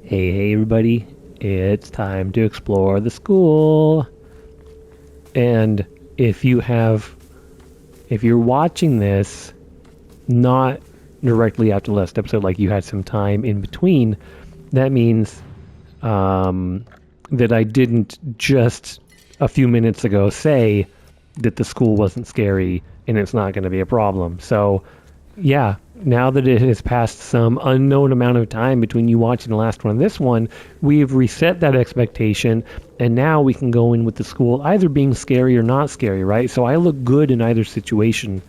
Hey everybody, it's time to explore the school. And if you're watching this not directly after the last episode, like you had some time in between, that means that I didn't just a few minutes ago say that the school wasn't scary and it's not going to be a problem. So yeah, now that it has passed some unknown amount of time between you watching the last one and this one, we've reset that expectation, and now we can go in with the school either being scary or not scary, right? So I look good in either situation.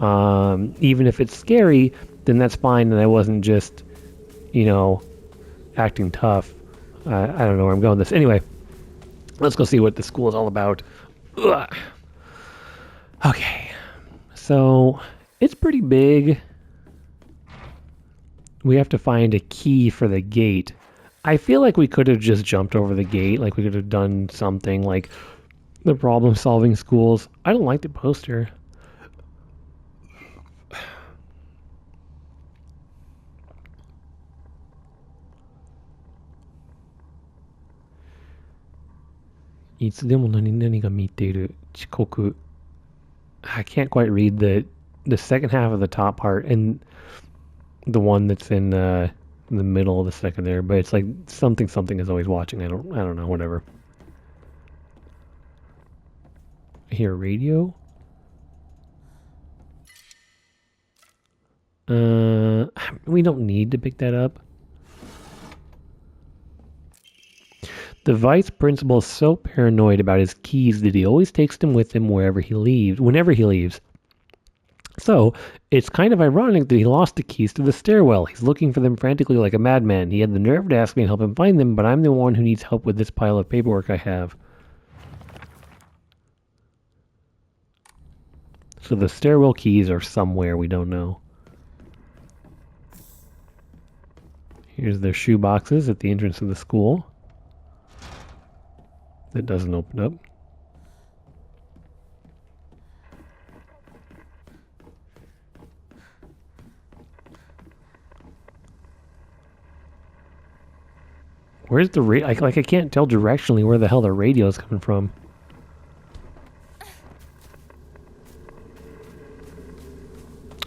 Even if it's scary, then that's fine, and I wasn't just, acting tough. I don't know where I'm going with this. Anyway, let's go see what the school is all about. Ugh. Okay, so it's pretty big. We have to find a key for the gate. I feel like we could have just jumped over the gate. Like we could have done something like the problem-solving schools. I don't like the poster. I can't quite read the second half of the top part and the one that's in the middle of the second there, but it's like something is always watching. I don't know, whatever. I hear a radio. We don't need to pick that up. The vice principal is so paranoid about his keys that he always takes them with him whenever he leaves. So, it's kind of ironic that he lost the keys to the stairwell. He's looking for them frantically like a madman. He had the nerve to ask me to help him find them, but I'm the one who needs help with this pile of paperwork I have. So the stairwell keys are somewhere, we don't know. Here's their shoe boxes at the entrance of the school. That doesn't open up. Where's the I can't tell directionally where the hell the radio is coming from.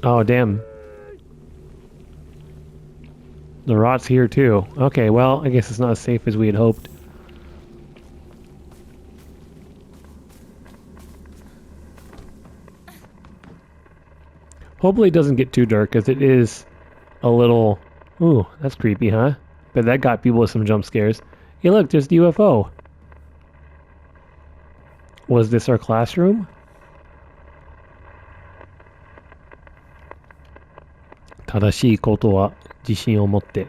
Oh, damn. The rot's here too. Okay, well, I guess it's not as safe as we had hoped. Hopefully it doesn't get too dark, because it is a little... Ooh, that's creepy, huh? But that got people with some jump scares. Hey look, there's the UFO. Was this our classroom? Tadashi koto wa jishin o motte.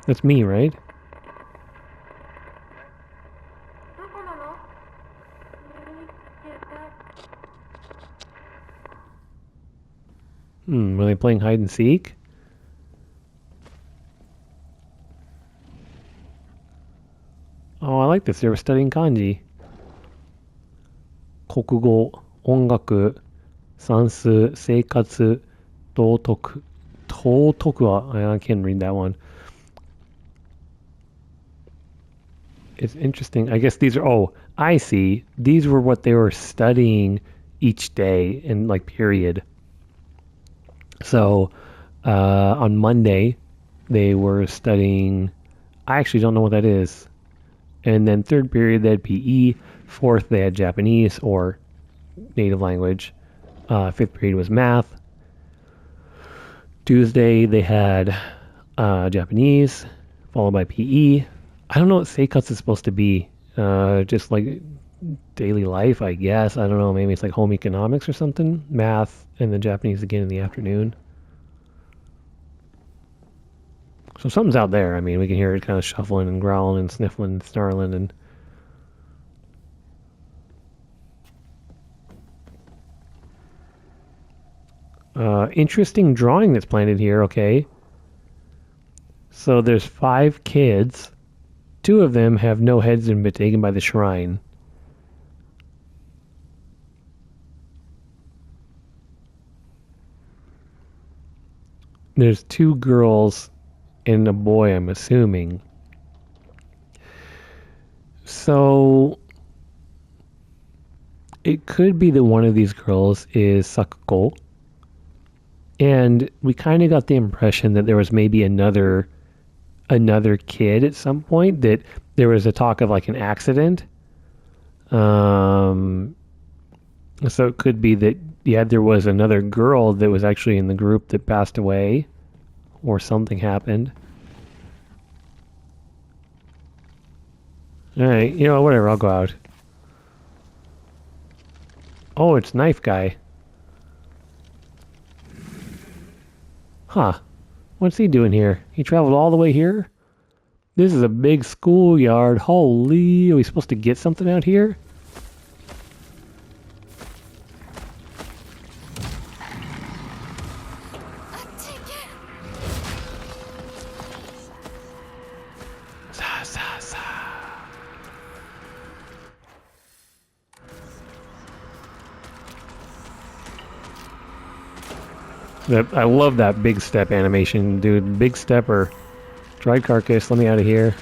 That's me, right? Were they playing hide and seek? Oh, I like this. They were studying kanji. 国語、音楽、算数、生活、道徳。道徳は I can't read that one. It's interesting. I guess these are... Oh, I see. These were what they were studying each day in, like, period. So, on Monday, they were studying... I actually don't know what that is. And then third period, they had PE. Fourth, they had Japanese or native language. Fifth period was math. Tuesday, they had Japanese, followed by PE. I don't know what seikatsu is supposed to be. Just like daily life, I guess. I don't know. Maybe it's like home economics or something. Math, and then Japanese again in the afternoon. So something's out there. I mean, we can hear it kind of shuffling and growling and sniffling and snarling and... Interesting drawing that's planted here, okay. So there's 5 kids. 2 of them have no heads and been taken by the shrine. There's 2 girls and a boy, I'm assuming. So it could be that one of these girls is Sakuko. And we kind of got the impression that there was maybe another kid at some point, that there was a talk of like an accident. So it could be that, yeah, there was another girl that was actually in the group that passed away, or something happened. Alright, you know, whatever, I'll go out. Oh, it's Knife Guy. Huh. What's he doing here? He traveled all the way here? This is a big schoolyard. Holy, are we supposed to get something out here? I love that big step animation, dude. Big stepper. Dried carcass, let me out of here.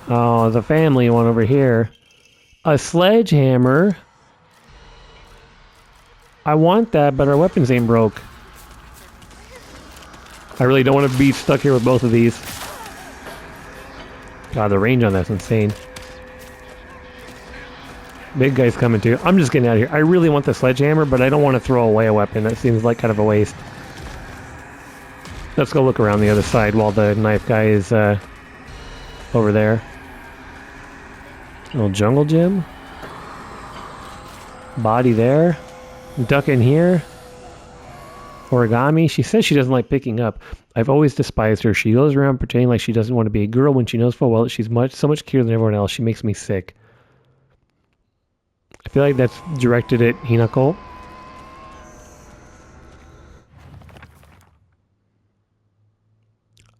Oh, there's a family one over here. A sledgehammer. I want that, but our weapons ain't broke. I really don't want to be stuck here with both of these. God, the range on that's insane. Big guy's coming too. I'm just getting out of here. I really want the sledgehammer, but I don't want to throw away a weapon. That seems like kind of a waste. Let's go look around the other side while the knife guy is over there. Little jungle gym. Body there. Duck in here. Origami. She says she doesn't like picking up. I've always despised her. She goes around pretending like she doesn't want to be a girl when she knows full well that she's so much cuter than everyone else. She makes me sick. I feel like that's directed at Hinako.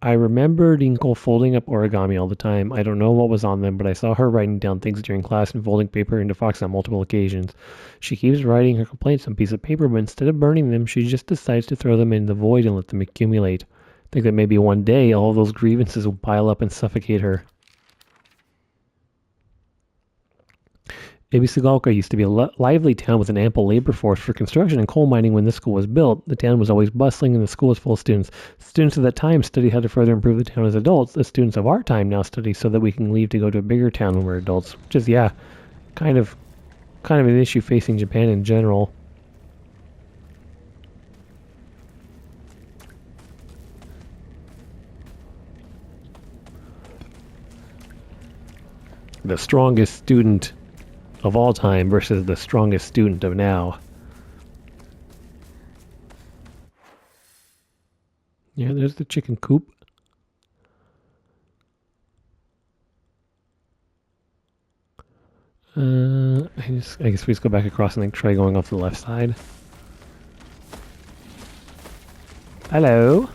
I remember Rinko folding up origami all the time. I don't know what was on them, but I saw her writing down things during class and folding paper into Fox on multiple occasions. She keeps writing her complaints on a piece of paper, but instead of burning them, she just decides to throw them in the void and let them accumulate. I think that maybe one day all those grievances will pile up and suffocate her. Ebisugaoka used to be a lively town with an ample labor force for construction and coal mining when this school was built. The town was always bustling and the school was full of students. Students of that time studied how to further improve the town as adults. The students of our time now study so that we can leave to go to a bigger town when we're adults. Which is, yeah, kind of an issue facing Japan in general. The strongest student of all time versus the strongest student of now. Yeah, there's the chicken coop. I guess we just go back across and then try going off the left side. Hello.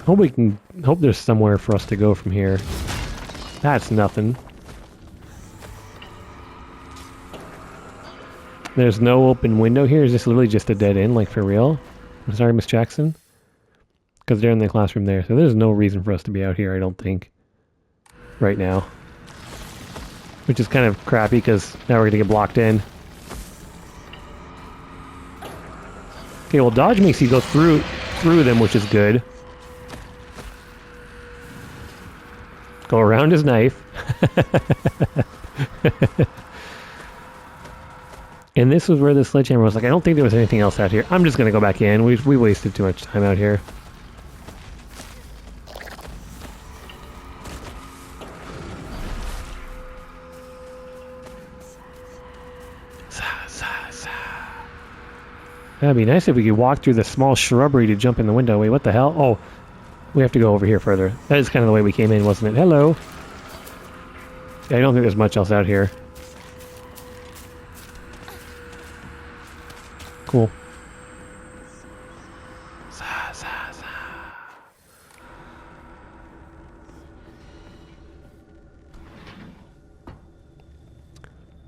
Hope there's somewhere for us to go from here. That's nothing. There's no open window here. Is this literally just a dead end, like for real? I'm sorry, Miss Jackson. Because they're in the classroom there, so there's no reason for us to be out here, I don't think. Right now. Which is kind of crappy, because now we're going to get blocked in. Okay, well, dodge makes you go through them, which is good. Go around his knife. And this was where the sledgehammer was like, I don't think there was anything else out here. I'm just going to go back in. We wasted too much time out here. That'd be nice if we could walk through the small shrubbery to jump in the window. Wait, what the hell? Oh, we have to go over here further. That is kind of the way we came in, wasn't it? Hello. Yeah, I don't think there's much else out here. cool.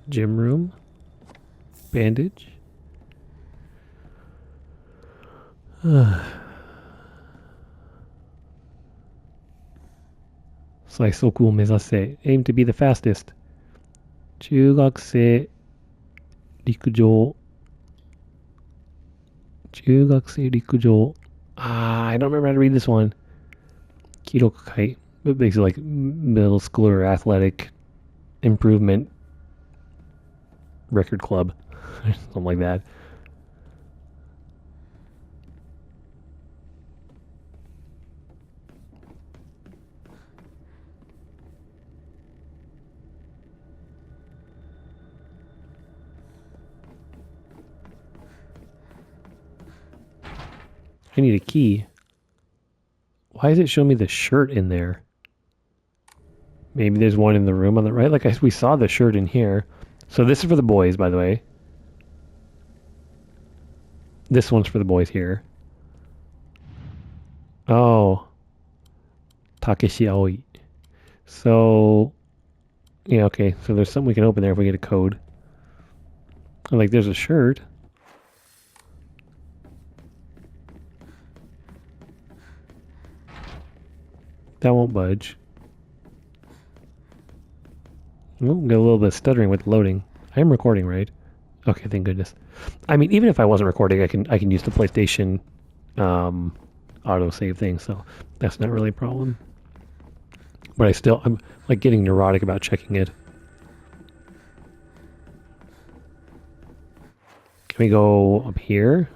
Gym room. Bandage. 最速を目指せ Aim to be the fastest. 中学生陸上 I don't remember how to read this one. 記録会 but basically like middle schooler athletic improvement record club. Something like that. I need a key. Why does it show me the shirt in there? Maybe there's one in the room on the right. Like we saw the shirt in here. So this is for the boys, by the way. This one's for the boys here. Oh. Takeshi Aoi. So, yeah, okay. So there's something we can open there if we get a code. Like, there's a shirt. That won't budge. Oh, got a little bit of stuttering with loading. I am recording, right? Okay, thank goodness. I mean, even if I wasn't recording, I can use the PlayStation autosave thing, so that's not really a problem. But I'm like getting neurotic about checking it. Can we go up here?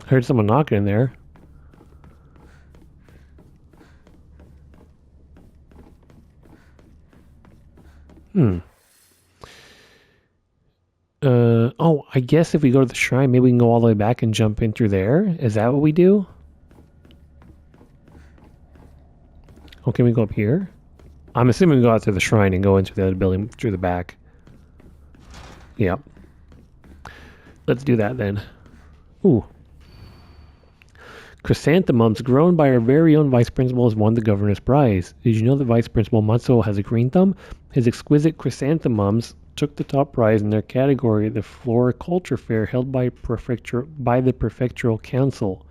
I heard someone knocking in there. Oh, I guess if we go to the shrine, maybe we can go all the way back and jump in through there. Is that what we do? Oh, can we go up here? I'm assuming we go out to the shrine and go into the other building through the back. Yep. Let's do that then. Ooh. Chrysanthemums grown by our very own vice principal has won the governor's prize. Did you know that Vice Principal Matsuo has a green thumb? His exquisite chrysanthemums took the top prize in their category at the Floriculture Fair held by the Prefectural Council.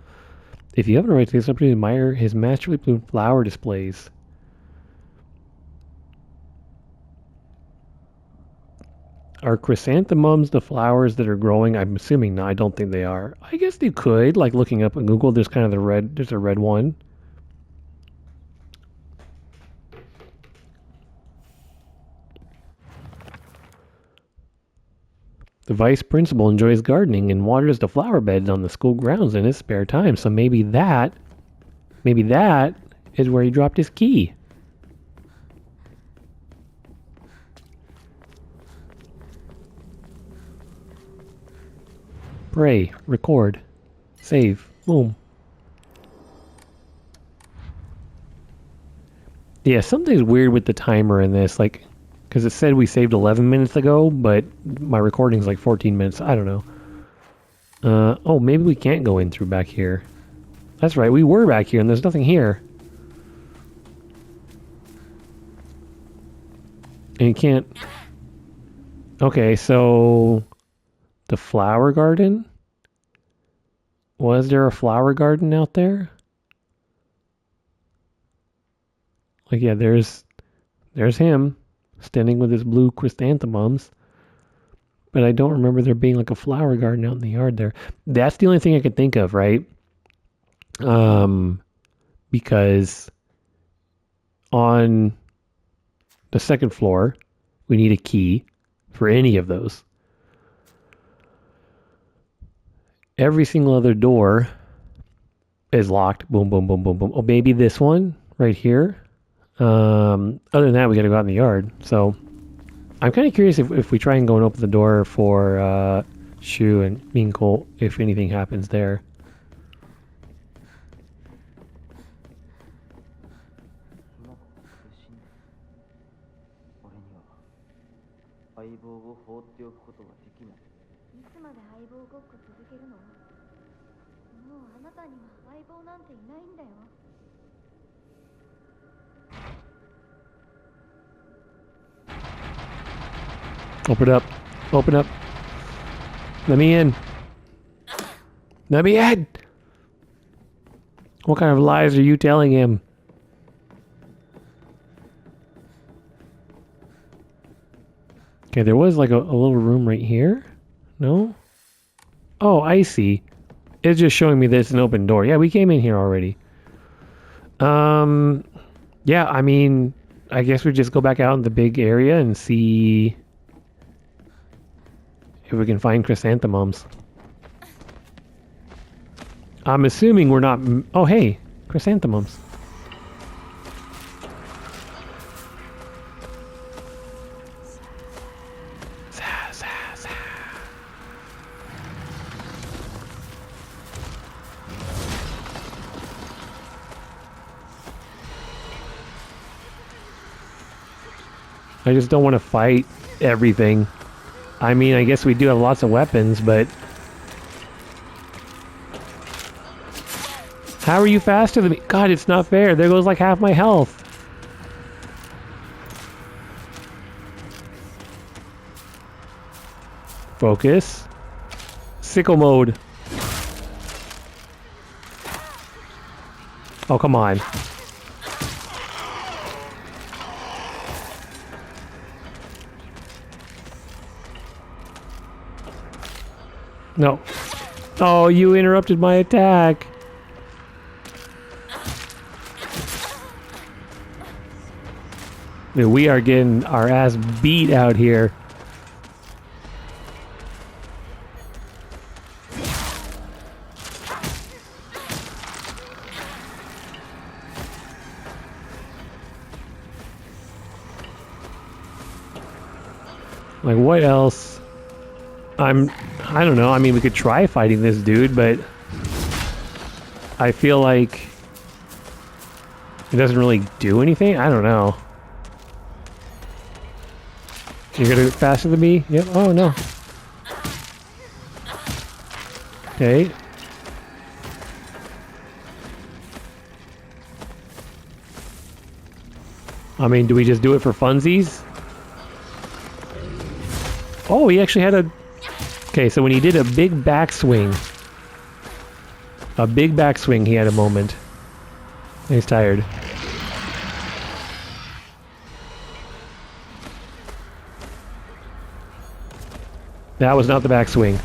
If you haven't already, take this opportunity to admire his masterfully bloomed flower displays. Are chrysanthemums the flowers that are growing? I'm assuming not. I don't think they are. I guess they could. Like looking up on Google, there's kind of there's a red one. The vice principal enjoys gardening and waters the flower beds on the school grounds in his spare time. So maybe that is where he dropped his key. Pray, record, save, boom. Yeah, something's weird with the timer in this, like, because it said we saved 11 minutes ago, but my recording's like 14 minutes. I don't know. Oh, maybe we can't go in through back here. That's right, we were back here and there's nothing here. And you can't... Okay, so... The flower garden? Was there a flower garden out there? Like, yeah, there's him standing with his blue chrysanthemums. But I don't remember there being like a flower garden out in the yard there. That's the only thing I could think of, right? Because on the second floor, we need a key for any of those. Every single other door is locked. Boom, boom, boom, boom, boom. Oh, maybe this one right here. Other than that, we got to go out in the yard. So I'm kind of curious if we try and go and open the door for Shu and Minko, if anything happens there. つまで相棒ごっこ続けるの？もうあなたには相棒なんていないんだよ。Open up. Open up. Let me in. Let me in! What kind of lies are you telling him? Okay, there was like a little room right here. No? Oh, I see. It's just showing me that it's an open door. Yeah, we came in here already. Yeah, I mean, I guess we just go back out in the big area and see if we can find chrysanthemums. I'm assuming we're not... Oh, hey, chrysanthemums. I just don't want to fight everything. I mean, I guess we do have lots of weapons, but... How are you faster than me? God, it's not fair. There goes like half my health. Focus. Sickle mode. Oh, come on. No. Oh, you interrupted my attack. Dude, we are getting our ass beat out here. Like, what else? I don't know. I mean, we could try fighting this dude, but I feel like it doesn't really do anything. I don't know. You're gonna go faster than me? Yep. Oh, no. Okay. I mean, do we just do it for funsies? Oh, he actually had a... Okay, so when he did a big backswing, he had a moment. He's tired. That was not the backswing.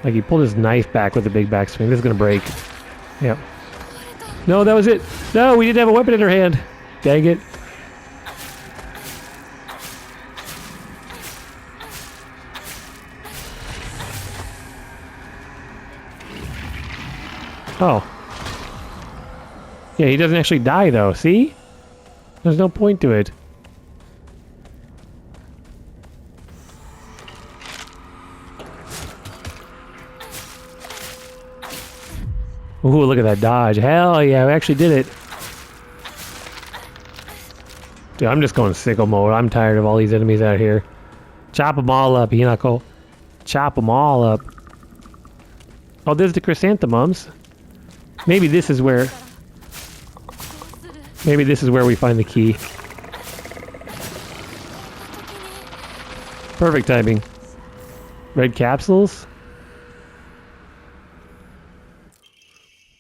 Like, he pulled his knife back with a big backswing. This is gonna break. Yep. No, that was it. No, we didn't have a weapon in our hand. Dang it. Oh. Yeah, he doesn't actually die, though. See? There's no point to it. Ooh, look at that dodge. Hell yeah, we actually did it. Dude, I'm just going sickle mode. I'm tired of all these enemies out here. Chop them all up, Hinako. Chop them all up. Oh, there's the chrysanthemums. Maybe this is where... Maybe this is where we find the key. Perfect timing. Red capsules?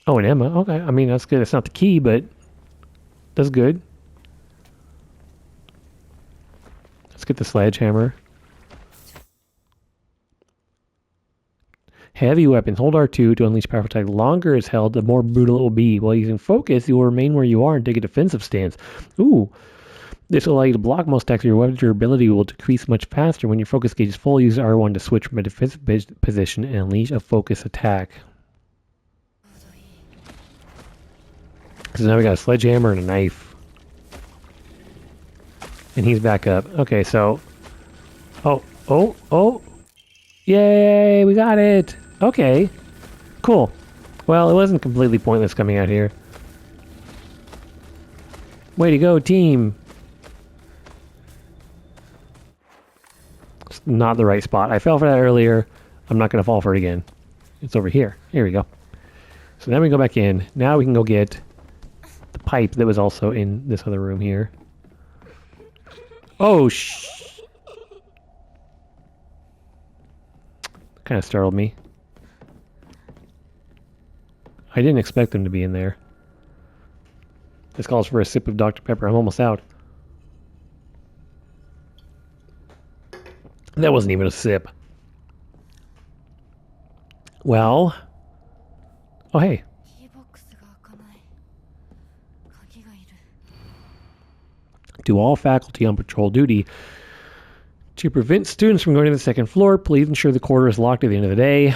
Oh, an Emma. Okay, I mean, that's good. It's not the key, but that's good. Let's get the sledgehammer. Heavy weapons. Hold R2 to unleash powerful attack. The longer it's held, the more brutal it will be. While using focus, you will remain where you are and take a defensive stance. Ooh. This will allow you to block most attacks of your weapon. Your ability will decrease much faster. When your focus gauge is full, use R1 to switch from a defensive position and unleash a focus attack. So now we got a sledgehammer and a knife. And he's back up. Okay, so... Oh! Yay! We got it! Okay. Cool. Well, it wasn't completely pointless coming out here. Way to go, team. It's not the right spot. I fell for that earlier. I'm not going to fall for it again. It's over here. Here we go. So then we go back in. Now we can go get the pipe that was also in this other room here. Oh, kind of startled me. I didn't expect them to be in there. This calls for a sip of Dr. Pepper. I'm almost out. That wasn't even a sip. Well. Oh, hey. To all faculty on patrol duty, to prevent students from going to the second floor, please ensure the corridor is locked at the end of the day.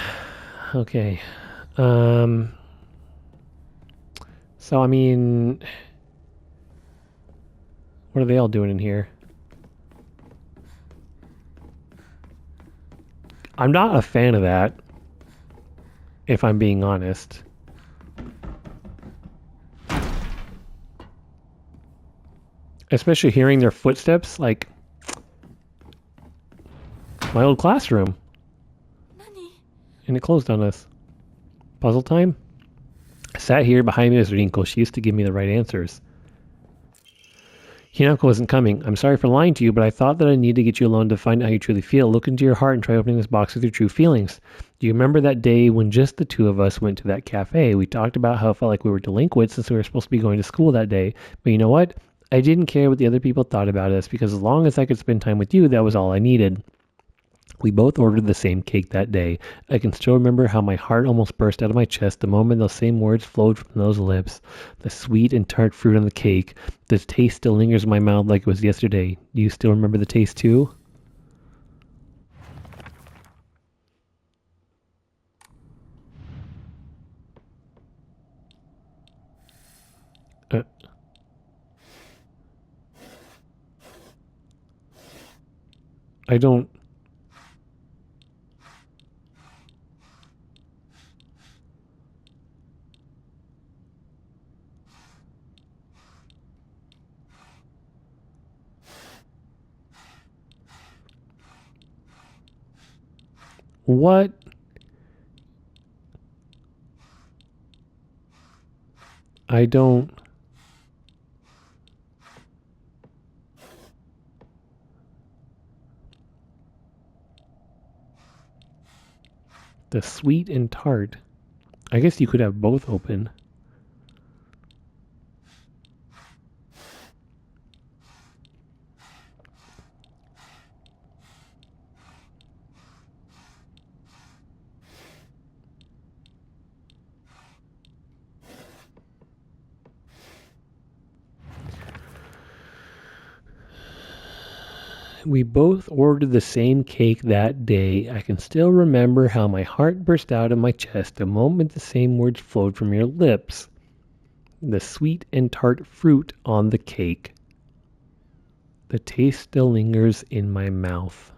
Okay. So, I mean, what are they all doing in here? I'm not a fan of that, if I'm being honest. Especially hearing their footsteps, like my old classroom. And it closed on us. Puzzle time? I sat here behind Ms. Rinko. She used to give me the right answers. Hinako isn't coming. I'm sorry for lying to you, but I thought that I need to get you alone to find out how you truly feel. Look into your heart and try opening this box with your true feelings. Do you remember that day when just the two of us went to that cafe? We talked about how it felt like we were delinquents since we were supposed to be going to school that day. But you know what? I didn't care what the other people thought about us because as long as I could spend time with you, that was all I needed. We both ordered the same cake that day. I can still remember how my heart almost burst out of my chest the moment those same words flowed from those lips. The sweet and tart fruit on the cake. The taste still lingers in my mouth like it was yesterday. Do you still remember the taste too? I don't... What? I don't... The sweet and tart. I guess you could have both open. We both ordered the same cake that day. I can still remember how my heart burst out of my chest the moment the same words flowed from your lips. The sweet and tart fruit on the cake. The taste still lingers in my mouth.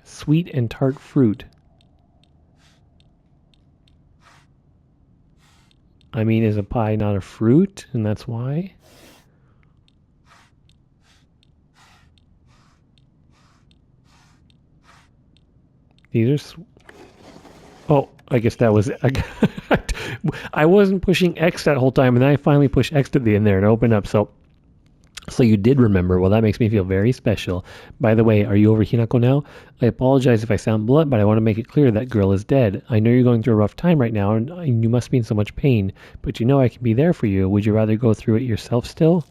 Sweet and tart fruit. I mean, is a pie not a fruit? And that's why? These are... Oh, I guess that was... I wasn't pushing X that whole time, and then I finally pushed X at the end there and opened up. So you did remember. Well, that makes me feel very special. By the way, are you over Hinako now? I apologize if I sound blunt, but I want to make it clear that girl is dead. I know you're going through a rough time right now, and you must be in so much pain. But you know I can be there for you. Would you rather go through it yourself still?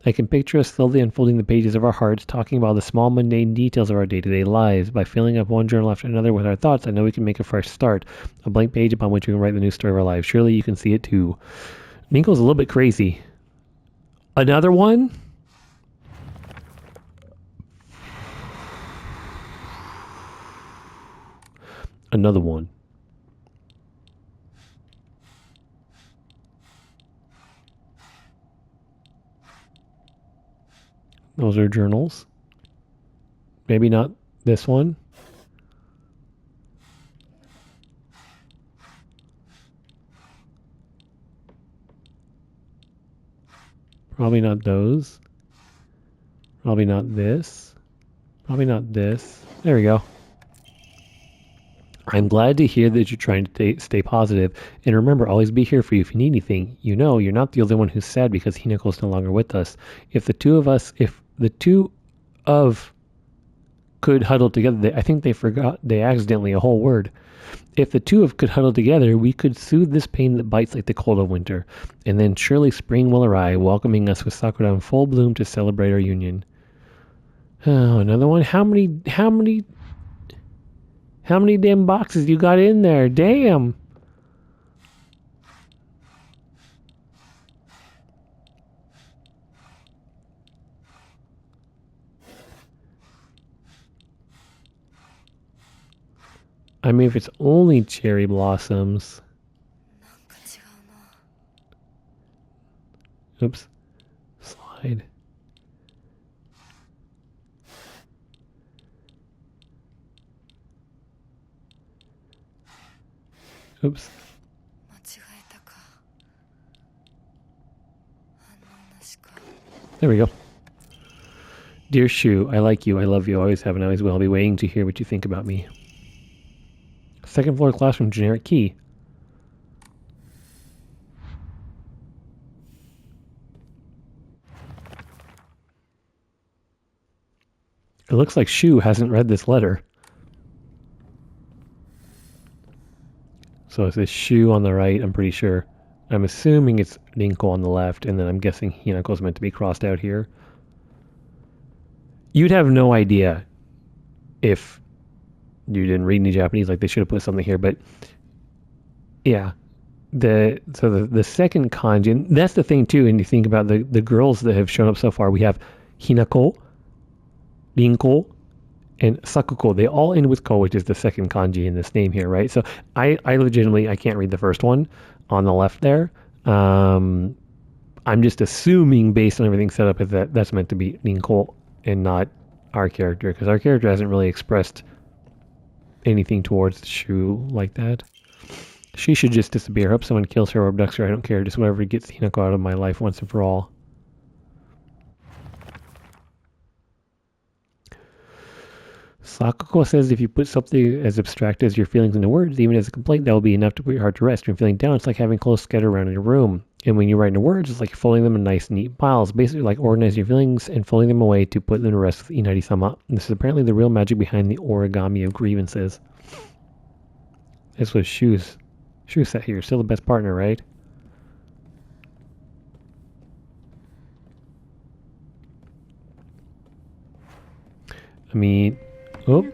I can picture us slowly unfolding the pages of our hearts, talking about the small mundane details of our day-to-day lives. By filling up one journal after another with our thoughts, I know we can make a fresh start. A blank page upon which we can write the new story of our lives. Surely you can see it too. Minko's a little bit crazy. Another one? Another one. Those are journals. Maybe not this one. Probably not those. Probably not this. Probably not this. There we go. I'm glad to hear that you're trying to stay positive. And remember, always be here for you if you need anything. You know, you're not the only one who's sad because Hinako's no longer with us. If the two of could huddle together, I think they accidentally a whole word. If the two of could huddle together, we could soothe this pain that bites like the cold of winter. And then surely spring will arrive, welcoming us with sakura in full bloom to celebrate our union. Oh, another one? How many damn boxes you got in there? Damn! I mean, if it's only cherry blossoms. Oops. Slide. Oops. There we go. Dear Shu, I like you, I love you, always have and always will. I'll be waiting to hear what you think about me. Second floor classroom, generic key. It looks like Shu hasn't read this letter. So it says Shu on the right, I'm pretty sure. I'm assuming it's Rinko on the left, and then I'm guessing Hinako's meant to be crossed out here. You'd have no idea if you didn't read any Japanese, like they should have put something here, but yeah. The second kanji, and that's the thing too, and you think about the girls that have shown up so far, we have Hinako, Rinko, and Sakuko. They all end with ko, which is the second kanji in this name here, right? So I legitimately, I can't read the first one on the left there. I'm just assuming based on everything set up is that that's meant to be Rinko and not our character, because our character hasn't really expressed anything towards Shu like that. She should just disappear. I hope someone kills her or abducts her. I don't care. Just whatever gets Hinako out of my life once and for all. Sakuko says if you put something as abstract as your feelings into words, even as a complaint, that will be enough to put your heart to rest. When feeling down, it's like having clothes scattered around in your room. And when you write into words, it's like folding them in nice, neat piles. Basically like organizing your feelings and folding them away to put them to rest with Inari-sama. This is apparently the real magic behind the origami of grievances. This was Shu's set here. Still the best partner, right? I mean... Oh.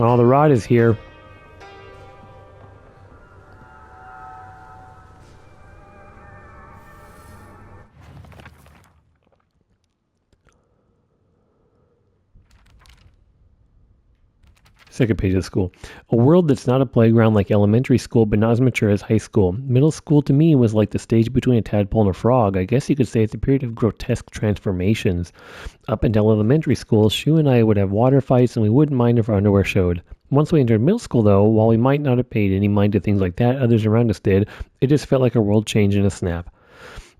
Oh, the rod is here. Second page of the school. A world that's not a playground like elementary school, but not as mature as high school. Middle school to me was like the stage between a tadpole and a frog. I guess you could say it's a period of grotesque transformations. Up until elementary school, Shu and I would have water fights and we wouldn't mind if our underwear showed. Once we entered middle school though, while we might not have paid any mind to things like that, others around us did, it just felt like our world changed in a snap.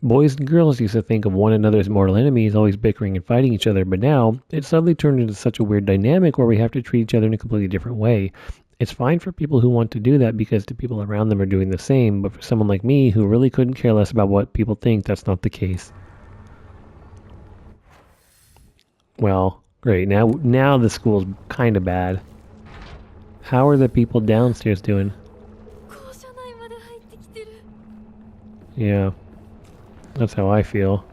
Boys and girls used to think of one another as mortal enemies, always bickering and fighting each other, but now it suddenly turned into such a weird dynamic where we have to treat each other in a completely different way. It's fine for people who want to do that because the people around them are doing the same, but for someone like me who really couldn't care less about what people think, that's not the case. Well, great. Now the school's kind of bad. How are the people downstairs doing? Yeah. That's how I feel.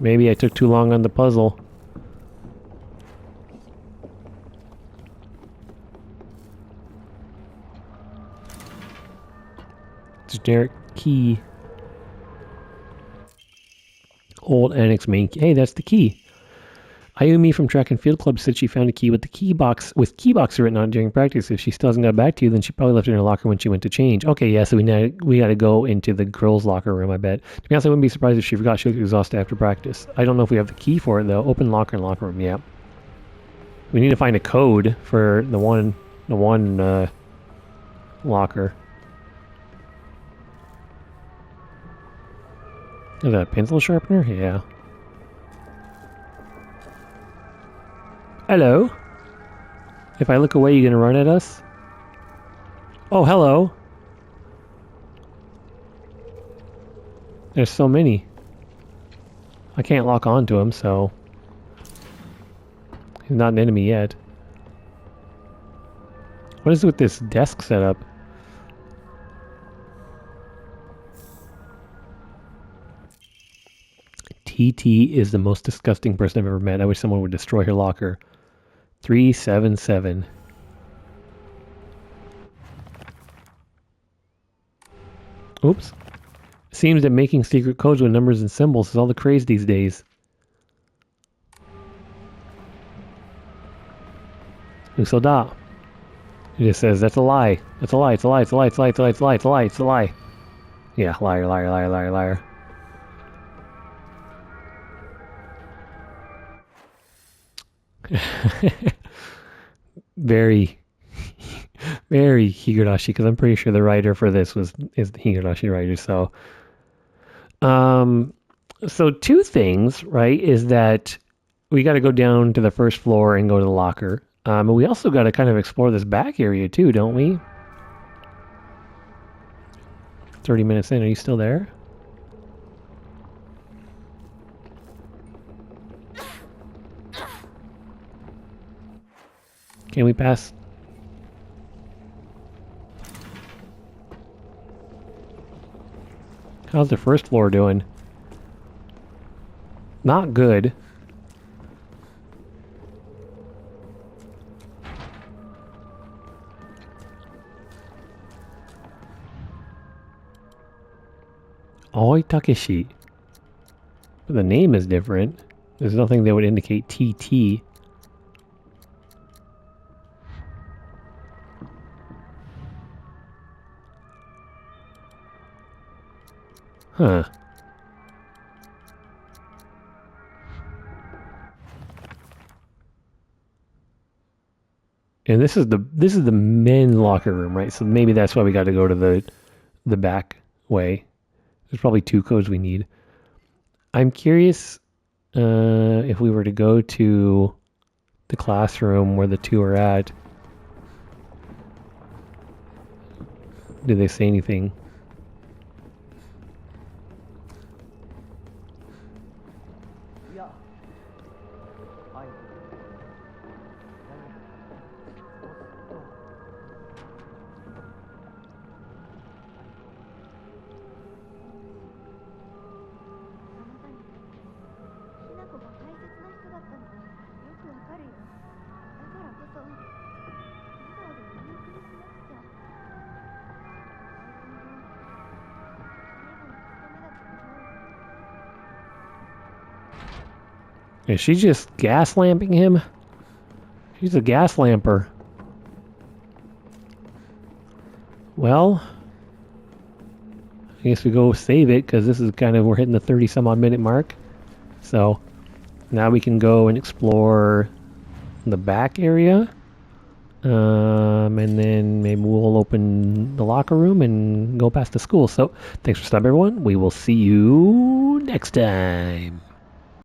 Maybe I took too long on the puzzle. Generic key. Old annex main key. Hey, that's the key. Ayumi from Track and Field Club said she found a key with the key box written on it during practice. If she still hasn't got back to you, then she probably left it in her locker when she went to change. Okay, yeah, so we got to go into the girls' locker room, I bet. To be honest, I wouldn't be surprised if she forgot she was exhausted after practice. I don't know if we have the key for it, though. Open locker and locker room, yeah. We need to find a code for the one locker. Is that a pencil sharpener? Yeah. Hello? If I look away, you gonna run at us? Oh, hello. There's so many. I can't lock onto him, so... He's not an enemy yet. What is with this desk setup? TT is the most disgusting person I've ever met. I wish someone would destroy her locker. 377. Oops. Seems that making secret codes with numbers and symbols is all the craze these days. Usoda. It just says, that's a lie. That's a lie. It's a lie. It's a lie. It's a lie. It's a lie. It's a lie. It's a lie. It's a lie. Yeah, liar, liar, liar, liar, liar. Very Higurashi, because I'm pretty sure the writer for this is the Higurashi writer. So two things, right, is that we got to go down to the first floor and go to the locker. And we also got to kind of explore this back area too, don't we? 30 minutes in, are you still there? Can we pass? How's the first floor doing? Not good. Oi Takeshi. But the name is different. There's nothing that would indicate TT. Huh. And this is the men's locker room, right? So maybe that's why we got to go to the back way. There's probably two codes we need. I'm curious if we were to go to the classroom where the two are at. Did they say anything? Is she just gas lamping him? She's a gas lamper. Well, I guess we go save it because this is we're hitting the 30 some odd minute mark. So now we can go and explore the back area. And then maybe we'll open the locker room and go past the school. So thanks for stopping, everyone. We will see you next time.